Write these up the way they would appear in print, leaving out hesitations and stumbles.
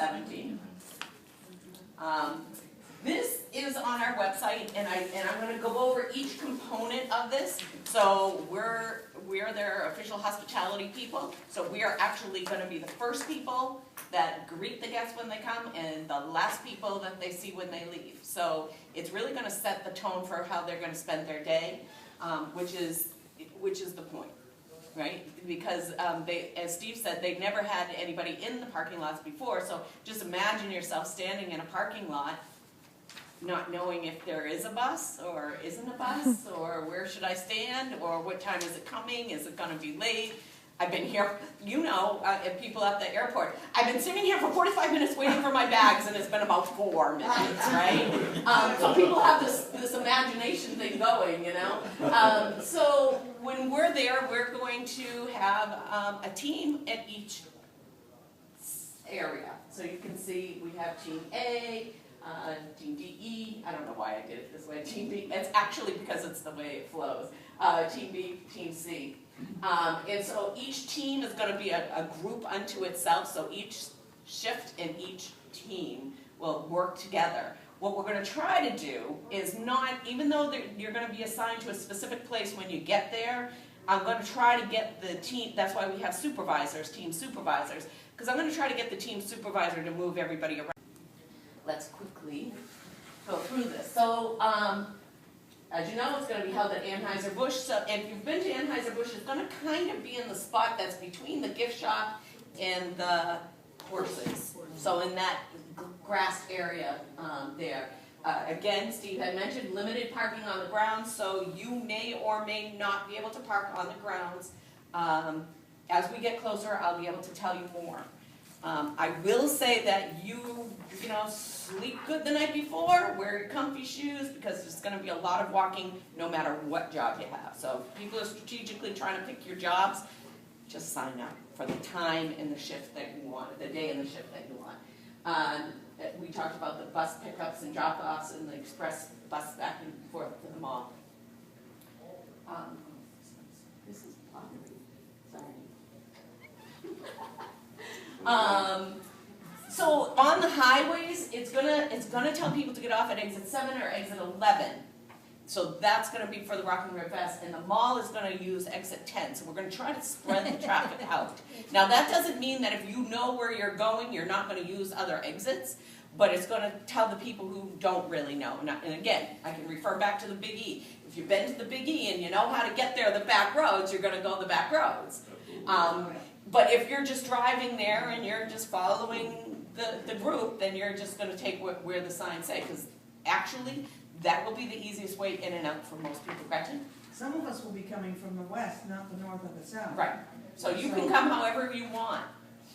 2017. This is on our website, and I'm going to go over each component of this. So we're their official hospitality people. So we are actually going to be the first people that greet the guests when they come, and the last people that they see when they leave. So it's really going to set the tone for how they're going to spend their day, which is the point, right? Because they, as Steve said, they've never had anybody in the parking lots before. So just imagine yourself standing in a parking lot, not knowing if there is a bus or isn't a bus, or where should I stand, or what time is it coming, is it going to be late? I've been here, and people at the airport, I've been sitting here for 45 minutes waiting for my bags, and it's been about 4 minutes, right? So people have this imagination thing going, So when we're there, we're going to have a team at each area. So you can see we have Team A, Team DE, I don't know why I did it this way, Team B, it's actually because it's the way it flows, Team B, Team C. And so each team is going to be a group unto itself, so each shift in each team will work together. What we're going to try to do is not, even though you're going to be assigned to a specific place when you get there, I'm going to try to get the team, that's why we have supervisors, team supervisors, because I'm going to try to get the team supervisor to move everybody around. Let's quickly go through this. So, as you know, it's going to be held at Anheuser-Busch. So if you've been to Anheuser-Busch, it's going to kind of be in the spot that's between the gift shop and the horses. So in that grassed area there. Again, Steve had mentioned limited parking on the grounds, so you may or may not be able to park on the grounds. As we get closer, I'll be able to tell you more. I will say that you sleep good the night before, wear your comfy shoes, because there's going to be a lot of walking no matter what job you have. So if people are strategically trying to pick your jobs, just sign up for the time and the shift that you want, the day and the shift that you want. We talked about the bus pickups and drop-offs and the express bus back and forth to the mall. This is pottery. Sorry. So on the highways, it's gonna tell people to get off at exit 7 or exit 11. So that's gonna be for the Rock and Ribfest, and the mall is gonna use exit 10. So we're gonna try to spread the traffic out. Now that doesn't mean that if you know where you're going, you're not gonna use other exits, but it's gonna tell the people who don't really know. And again, I can refer back to the Big E. If you've been to the Big E and you know how to get there, the back roads, you're gonna go the back roads. But if you're just driving there and you're just following the group, then you're just going to take where the signs say, because actually that will be the easiest way in and out for most people. Gretchen? Some of us will be coming from the west, not the north or the south. Right. So you can come however you want.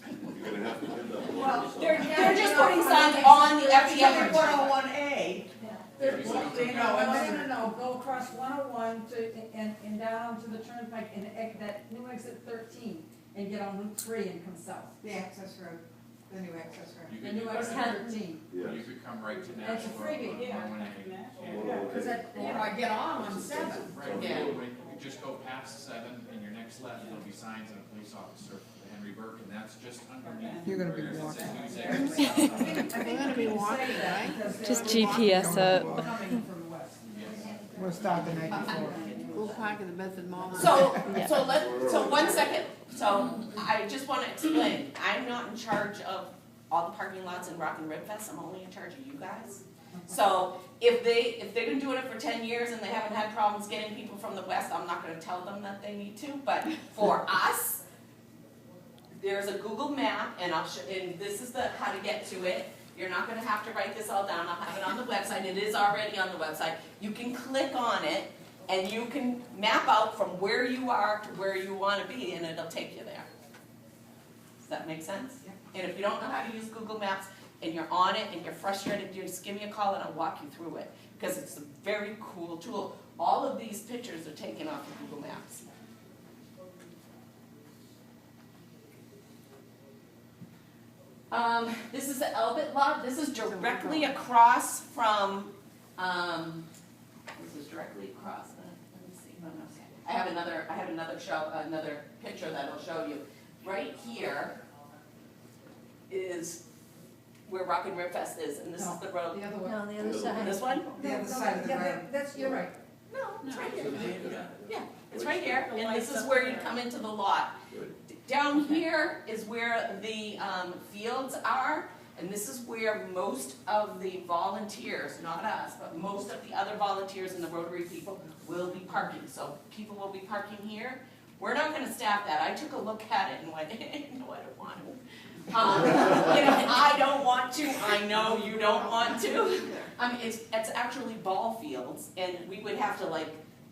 You're going to have to end up. Well, they're just putting signs on the FDM. 101A. No, go across 101 and down to the turnpike and that new exit 13 and get on Route 3 and come south. The access road, the new access road. The new exit 13. Yes. You could come right to It's a Nashville. freebie, yeah. Because I get on 7. Right, Yeah. you just go past 7 and your next left, there'll be signs and a police officer, Henry Burke, and that's just underneath. You're gonna be where it walking. says news exit. We're going to be walking, right? Just GPS it. Coming from the west. We'll start the night before. We'll park in the Bedford Mall. So 1 second. So I just want to explain. I'm not in charge of all the parking lots in Rock and Ribfest. I'm only in charge of you guys. So if they've been doing it for 10 years and they haven't had problems getting people from the west, I'm not going to tell them that they need to. But for us, there's a Google map, and and this is how to get to it. You're not going to have to write this all down. I'll have it on the website. It is already on the website. You can click on it, and you can map out from where you are to where you want to be, and it'll take you there. Does that make sense? Yeah. And if you don't know how to use Google Maps, and you're on it, and you're frustrated, just give me a call, and I'll walk you through it, because it's a very cool tool. All of these pictures are taken off of Google Maps. This is the Elbit lot. This is directly across from, this is directly across, let me see, I have another picture that'll show you. Right here is where Rock and Ribfest is, and this is the road. The other one. No, the other side. This one? The other side of the road. That's, you're right. No, it's right here. Yeah, it's right here, and this is where you come into the lot. Down here is where the fields are, and this is where most of the volunteers, not us, but most of the other volunteers and the Rotary people will be parking. So people will be parking here. We're not gonna staff that. I took a look at it and went, no, I don't want to. I don't want to, I know you don't want to. I mean, it's actually ball fields, and we would have to like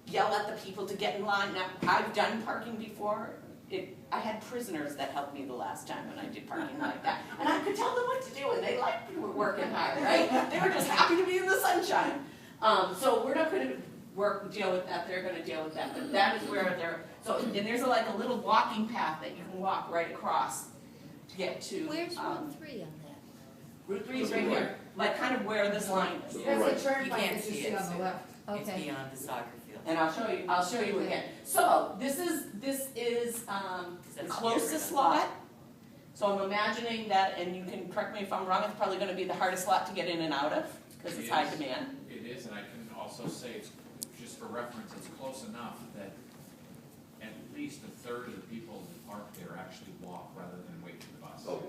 yell at the people to get in line. Now, I've done parking before. I had prisoners that helped me the last time when I did parking like that. And I could tell them what to do, and they liked working hard, right? They were just happy to be in the sunshine. So we're not gonna deal with that, they're gonna deal with that. But that is where and there's like a little walking path that you can walk right across to get to. Where's Route 3 on that? Route 3 is right here, like kind of where this line is. That's the You turnpike can't that you see see it, on the so- left. It's Okay. beyond the soccer field. And I'll show you again. So this is the closest lot. So I'm imagining that, and you can correct me if I'm wrong, it's probably gonna be the hardest lot to get in and out of, because it's high demand. It is, and I can also say, it's, just for reference, it's close enough that at least a third of the people who park there actually walk rather than wait for the bus. Oh,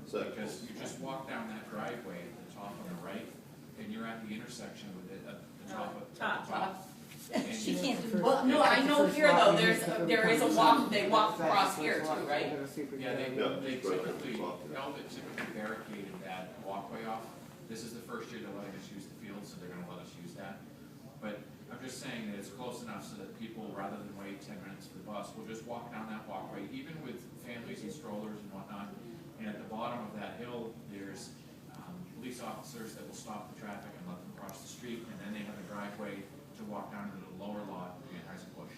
so. Because you just walk down that driveway at the top on the right, and you're at the intersection with it at the top of, at the top. And She you- can't do Well, no, I know here though, there is a walk, they walk across here too, right? Yeah, they Yeah, typically, just right there at the top, yeah. Elbit typically barricaded that walkway off. This is the first year they're letting us use the field, so they're gonna let us use that. But I'm just saying that it's close enough so that people, rather than wait 10 minutes for the bus, will just walk down that walkway, even with families and strollers and whatnot. And at the bottom of that hill, there's police officers that will stop the traffic and let them cross the street, and then they have a driveway to walk down to the lower lot behind Bush.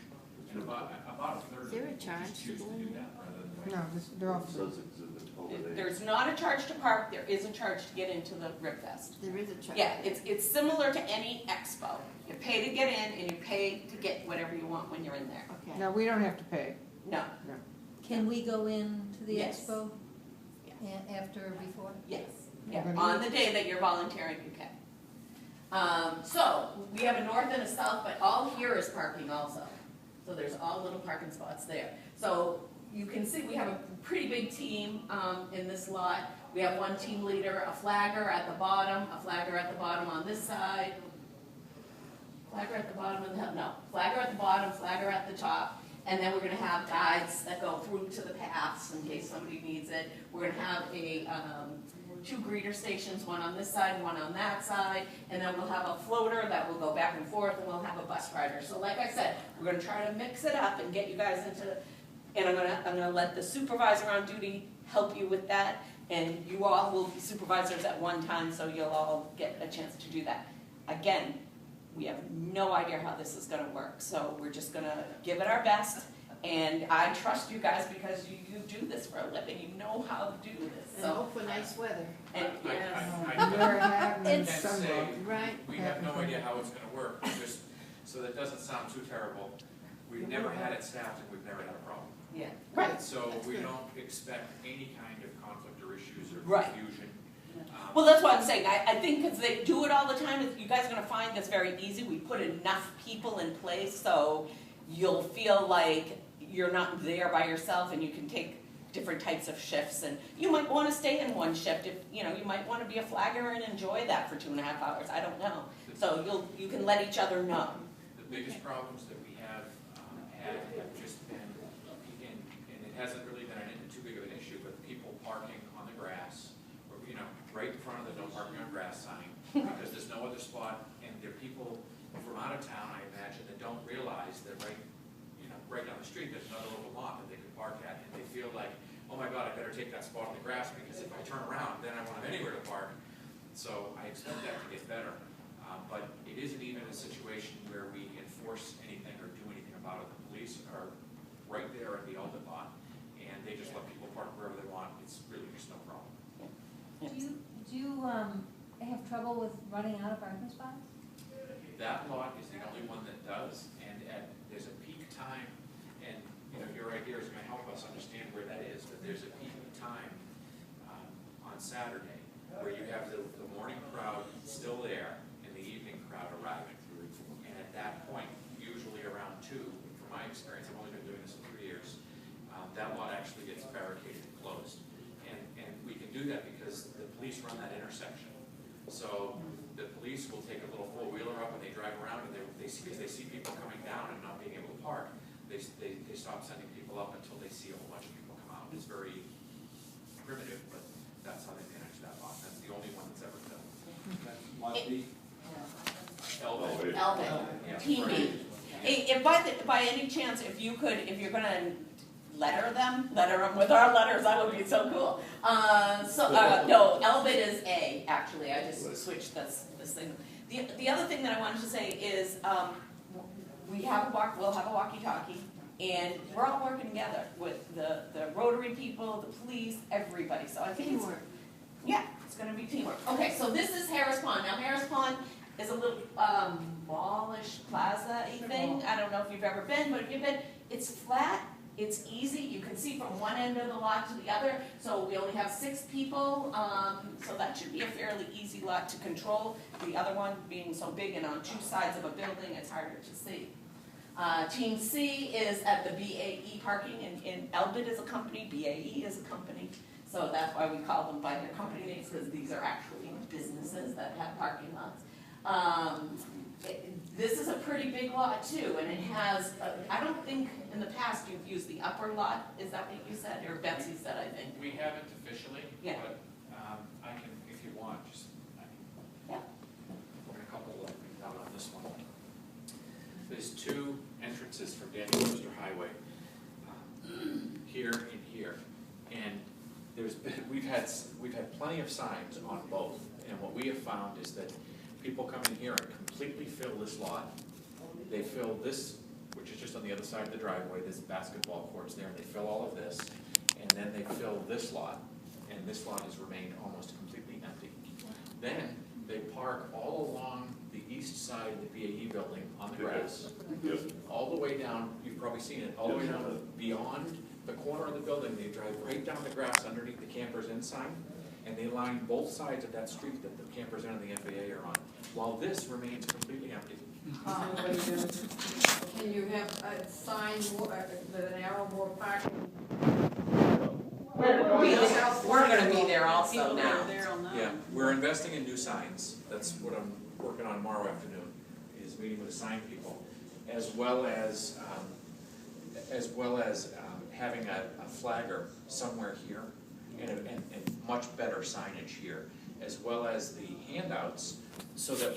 And about a third of Is there a people charge just to choose to go do in? that rather than wait. No, they're all It says exhibit over there. There's not a charge to park, there is a charge to get into the Ribfest. There is a charge. Yeah, it's similar to any expo. You pay to get in and you pay to get whatever you want when you're in there. Okay. No, we don't have to pay. No, Can we go in to the Yes. expo Yes. after or before? yes, Yeah. yeah, on the day that you're volunteering, you can. So, we have a north and a south, but all here is parking also. So there's all little parking spots there. So you can see we have a pretty big team in this lot. We have one team leader, a flagger at the bottom on this side. Flagger at the bottom of the, no, flagger at the bottom, flagger at the top. And then we're gonna have guides that go through to the paths in case somebody needs it. We're gonna have two greeter stations, one on this side and one on that side. And then we'll have a floater that will go back and forth, and we'll have a bus rider. So like I said, we're gonna try to mix it up and get you guys into, and I'm gonna let the supervisor on duty help you with that. And you all will be supervisors at one time, so you'll all get a chance to do that. Again, we have no idea how this is gonna work, so we're just gonna give it our best. And I trust you guys because you do this for a living, you know how to do this, And so. hope for nice weather. And I We're having can't some. say, Right. we have no idea how it's gonna work, just so that doesn't sound too terrible. We've never had it staffed and we've never had a problem. yeah, right. So That's we good. don't expect any kind of conflict or issues or Right. confusion. Well, that's what I'm saying, I think because they do it all the time, you guys are gonna find this very easy. We put enough people in place so you'll feel like you're not there by yourself and you can take different types of shifts. And you might wanna stay in one shift if, you might wanna be a flagger and enjoy that for 2.5 hours, I don't know. So you can let each other know. The biggest problems that we have have just been, and it hasn't really been too big of an issue, but people parking on the grass, or, right in front of the no parking on grass sign, because there's no other spot, and there are people from out of town, I imagine, that don't realize that right down the street, there's another little lot that they could park at, and they feel like, oh my God, I better take that spot on the grass, because if I turn around, then I won't have anywhere to park. So I expect that to get better, but it isn't even a situation where we enforce anything or do anything about it. The police are right there at the Aldit lot, and they just let people park wherever they want. It's really just no problem. Do you have trouble with running out of parking spots? That lot is the only one that does, and there's a peak time, and you're right here is going to help us understand where that is, but there's a peak time on Saturday where you have the morning crowd still there and the evening crowd arriving. And at that point, usually around 2, from my experience, I've only been doing this for 3 years, that lot actually gets barricaded and closed. And we can do that because the police run that intersection. So the police will take a little four-wheeler up and they drive around and they see people coming down and not being able to park. They stop sending people up until they see a whole bunch of people come out. It's very primitive, but that's how they manage that lot. That's the only one that's ever done. Lot B. Elbow. Elbow, Yeah, Team right. B. If by any chance, if you're gonna letter them with our letters, that would be so cool. No, Elbit is A, actually, I just switched this thing. The other thing that I wanted to say is, we'll have a walkie-talkie, and we're all working together with the Rotary people, the police, everybody, so I think Teamwork. yeah, it's gonna be teamwork. Okay, so this is Harris Pond. Now, Harris Pond is a little mallish plaza-y thing. I don't know if you've ever been, but if you've been, it's flat, it's easy. You can see from one end of the lot to the other. So we only have 6 people, so that should be a fairly easy lot to control. The other one being so big and on 2 sides of a building, it's harder to see. Team C is at the BAE parking, and Elbit is a company, BAE is a company. So that's why we call them by their company names, because these are actually businesses that have parking lots. This is a pretty big lot too, and it has, I don't think in the past you've used the upper lot, is that what you said, or Betsy said, I think? We haven't officially, Yeah. but I can, if you want, just, I can. Yeah. We're gonna couple of things out on this one. There's 2 entrances from Daniel Webster Highway, here and here. And we've had plenty of signs on both, and what we have found is that people come in here and completely fill this lot. They fill this, which is just on the other side of the driveway, there's basketball courts there, and they fill all of this, and then they fill this lot, and this lot has remained almost completely empty. Then they park all along the east side of the BAE building on the grass, Yep. all the way down, you've probably seen it, all the way down beyond the corner of the building. They drive right down the grass underneath the campers in sign, and they line both sides of that street that the campers and the FAA are on, while this remains completely empty. Can you have a sign with an arrow more parking? We're gonna be there also now. Yeah, we're investing in new signs. That's what I'm working on tomorrow afternoon, is meeting with the sign people, as well as having a flagger somewhere here, and much better signage here, as well as the handouts, so that